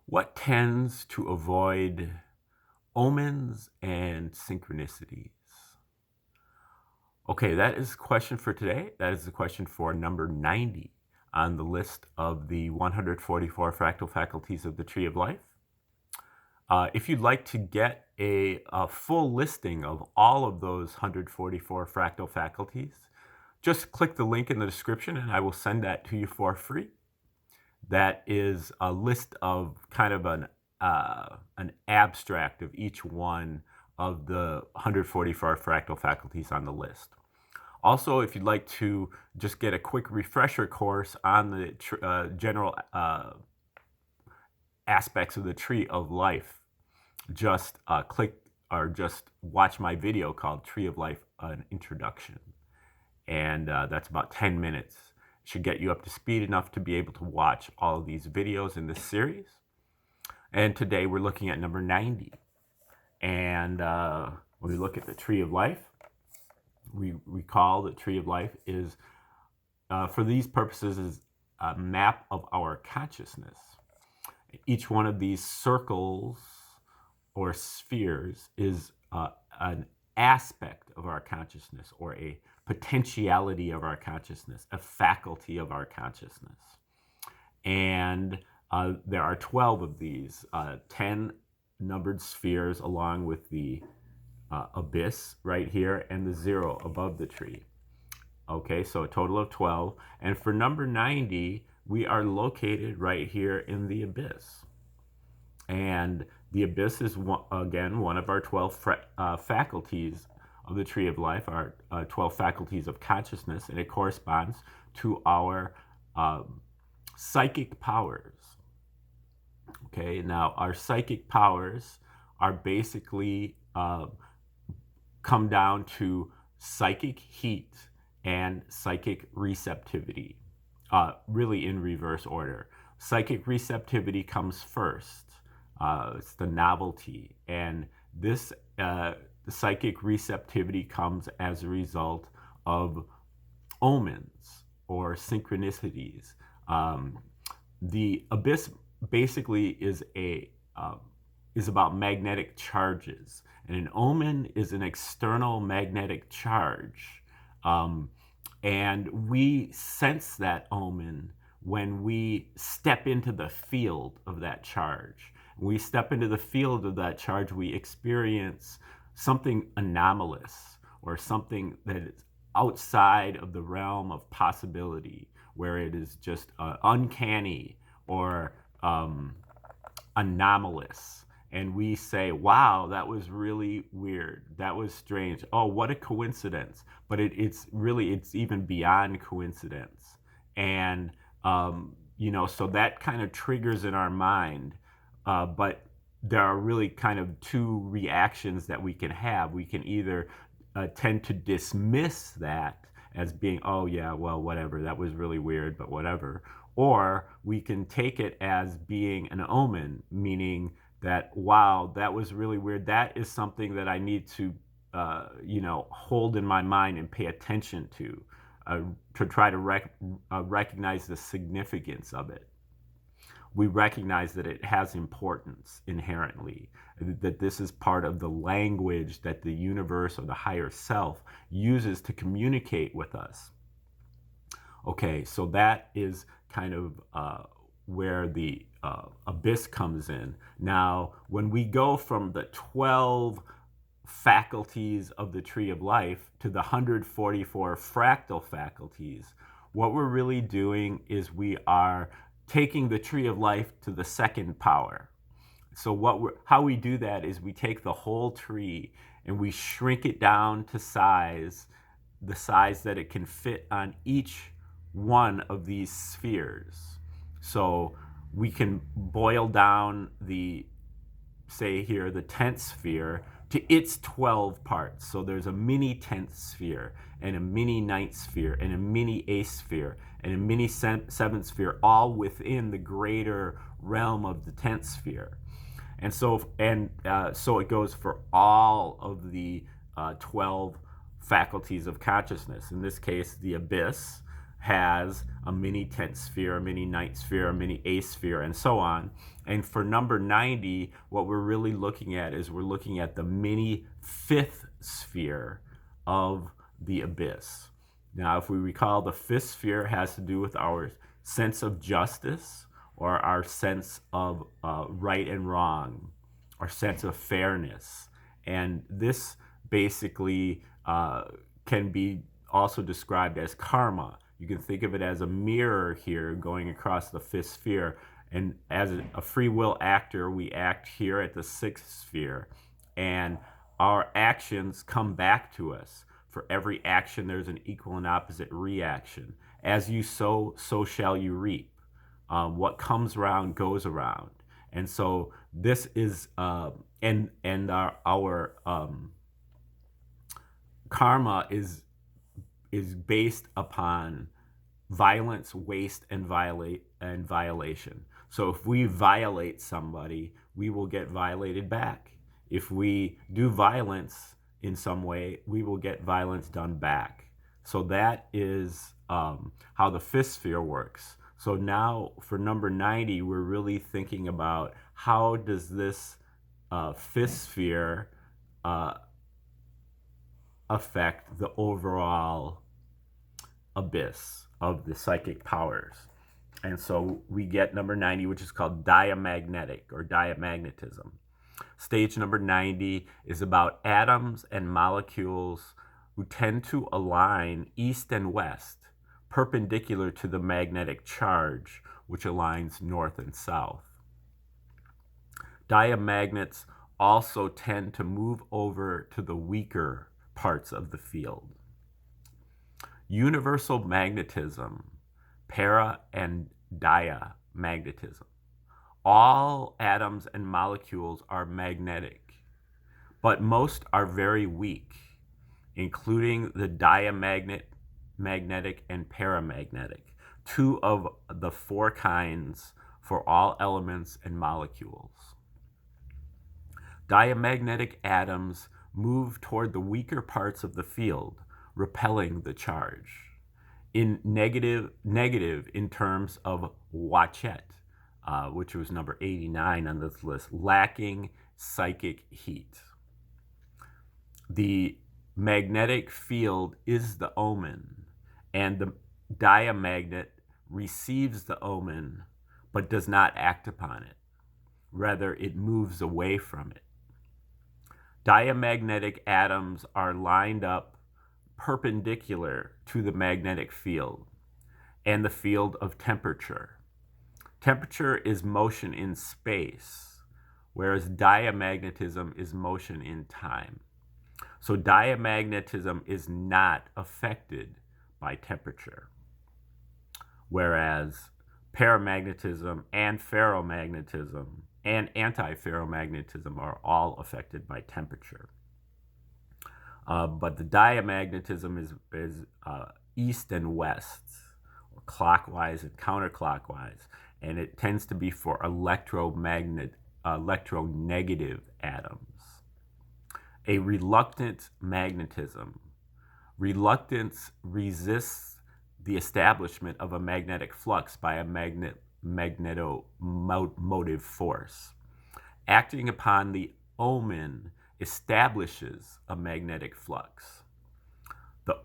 What tends to avoid omens and synchronicities? Okay, that is the question for today. That is the question for number 90 on the list of the 144 fractal faculties of the Tree of Life. If you'd like to get a full listing of all of those 144 fractal faculties, just click the link in the description and I will send that to you for free. That is a list of kind of an abstract of each one of the 144 fractal faculties on the list. Also, if you'd like to just get a quick refresher course on the general aspects of the Tree of Life, just click or just watch my video called Tree of Life, an Introduction. And that's about 10 minutes. Should get you up to speed enough to be able to watch all of these videos in this series. And today we're looking at number 90. And when we look at the Tree of Life, we recall the Tree of Life is, for these purposes, is a map of our consciousness. Each one of these circles or spheres is an aspect of our consciousness, or a potentiality of our consciousness, a faculty of our consciousness. And there are 12 of these, 10 numbered spheres along with the abyss right here and the 0 above the tree. Okay, so a total of 12. And for number 90, we are located right here in the abyss. And the abyss is, again, one of our 12 faculties of the Tree of Life, our 12 faculties of consciousness, and it corresponds to our psychic powers. Okay, now our psychic powers are basically come down to psychic heat and psychic receptivity, really in reverse order. Psychic receptivity comes first. It's the novelty, and this the psychic receptivity comes as a result of omens or synchronicities. The abyss basically is about magnetic charges, and an omen is an external magnetic charge, and we sense that omen when we step into the field of that charge. When we step into the field of that charge, we experience something anomalous, or something that is outside of the realm of possibility, where it is just uncanny or anomalous. And we say, wow, that was really weird. That was strange. Oh, what a coincidence. But it's even beyond coincidence. And, so that kind of triggers in our mind. But there are really kind of two reactions that we can have. We can either tend to dismiss that as being, oh yeah, well, whatever, that was really weird, but whatever. Or we can take it as being an omen, meaning that, wow, that was really weird. That is something that I need to, hold in my mind and pay attention to try to recognize the significance of it. We recognize that it has importance inherently, that this is part of the language that the universe or the higher self uses to communicate with us. Okay, so that is kind of where the abyss comes in. Now, when we go from the 12 faculties of the Tree of Life to the 144 fractal faculties, what we're really doing is we are taking the Tree of Life to the second power. So how we do that is we take the whole tree and we shrink it down to size, the size that it can fit on each one of these spheres. So we can boil down say here, the 10th sphere to its 12 parts. So there's a mini 10th sphere, and a mini 9th sphere, and a mini 8th sphere, and a mini 7th sphere, all within the greater realm of the 10th sphere. And so it goes for all of the 12 faculties of consciousness. In this case, the abyss has a mini 10th sphere, a mini 9th sphere, a mini 8th sphere, and so on. And for number 90, what we're really looking at is we're looking at the mini 5th sphere of the abyss. Now, if we recall, the 5th sphere has to do with our sense of justice, or our sense of right and wrong, our sense of fairness. And this basically can be also described as karma. You can think of it as a mirror here going across the 5th sphere. And as a free will actor, we act here at the 6th sphere. And our actions come back to us. For every action, there's an equal and opposite reaction. As you sow, so shall you reap. What comes around goes around. And so this is, and our karma is based upon violence, waste, and violation. So if we violate somebody, we will get violated back. If we do violence in some way, we will get violence done back. So that is how the 5th sphere works. So now for number 90, we're really thinking about how does this 5th sphere affect the overall abyss of the psychic powers. And so we get number 90, which is called diamagnetic or diamagnetism. Stage number 90 is about atoms and molecules who tend to align east and west, perpendicular to the magnetic charge, which aligns north and south. Diamagnets also tend to move over to the weaker parts of the field. Universal magnetism, para and diamagnetism. All atoms and molecules are magnetic, but most are very weak, including the magnetic and paramagnetic, 2 of the 4 kinds for all elements and molecules. Diamagnetic atoms move toward the weaker parts of the field, repelling the charge. In negative in terms of Wachet, which was number 89 on this list, lacking psychic heat. The magnetic field is the omen, and the diamagnet receives the omen but does not act upon it. Rather, it moves away from it. Diamagnetic atoms are lined up perpendicular to the magnetic field and the field of temperature. Temperature is motion in space, whereas diamagnetism is motion in time. So diamagnetism is not affected by temperature, whereas paramagnetism and ferromagnetism and antiferromagnetism are all affected by temperature. But the diamagnetism is east and west, or clockwise and counterclockwise, and it tends to be for electronegative atoms. A reluctant magnetism. Reluctance resists the establishment of a magnetic flux by a magnetomotive force. Acting upon the omen establishes a magnetic flux. The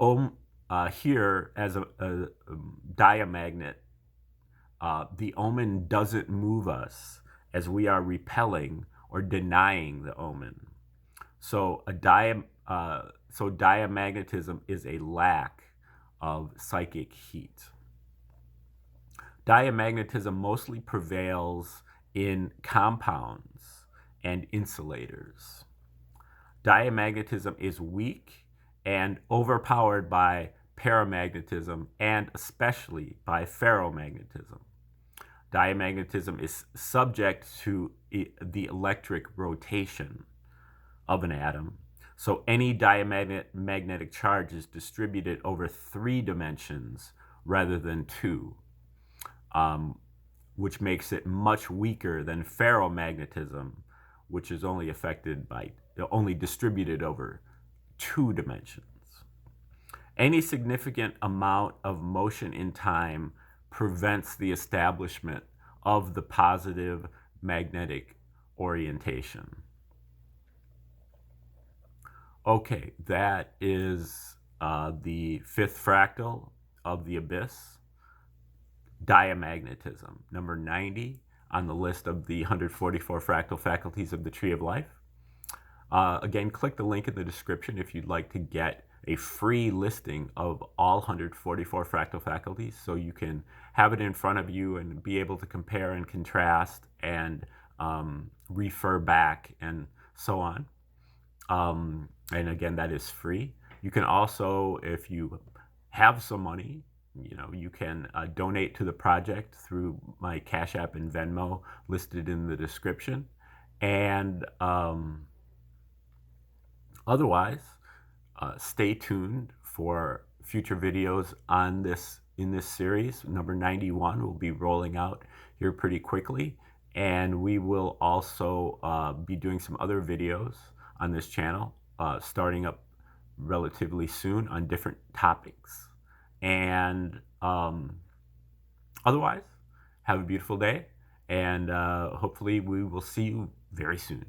here, as a diamagnet, the omen doesn't move us as we are repelling or denying the omen. So diamagnetism is a lack of psychic heat. Diamagnetism mostly prevails in compounds and insulators. Diamagnetism is weak and overpowered by paramagnetism and especially by ferromagnetism. Diamagnetism is subject to the electric rotation of an atom. So any diamagnetic charge is distributed over 3 dimensions rather than 2, which makes it much weaker than ferromagnetism, which is only distributed over 2 dimensions. Any significant amount of motion in time prevents the establishment of the positive magnetic orientation. Okay, that is the fifth fractal of the abyss, diamagnetism, number 90 on the list of the 144 fractal faculties of the Tree of Life. Again, click the link in the description if you'd like to get a free listing of all 144 fractal faculties, so you can have it in front of you and be able to compare and contrast and refer back and so on. And again, that is free. You can also, if you have some money, you can donate to the project through my Cash App and Venmo listed in the description. And otherwise, stay tuned for future videos on this in this series. Number 91 will be rolling out here pretty quickly, and we will also be doing some other videos on this channel starting up relatively soon on different topics. And otherwise, have a beautiful day, and hopefully we will see you very soon.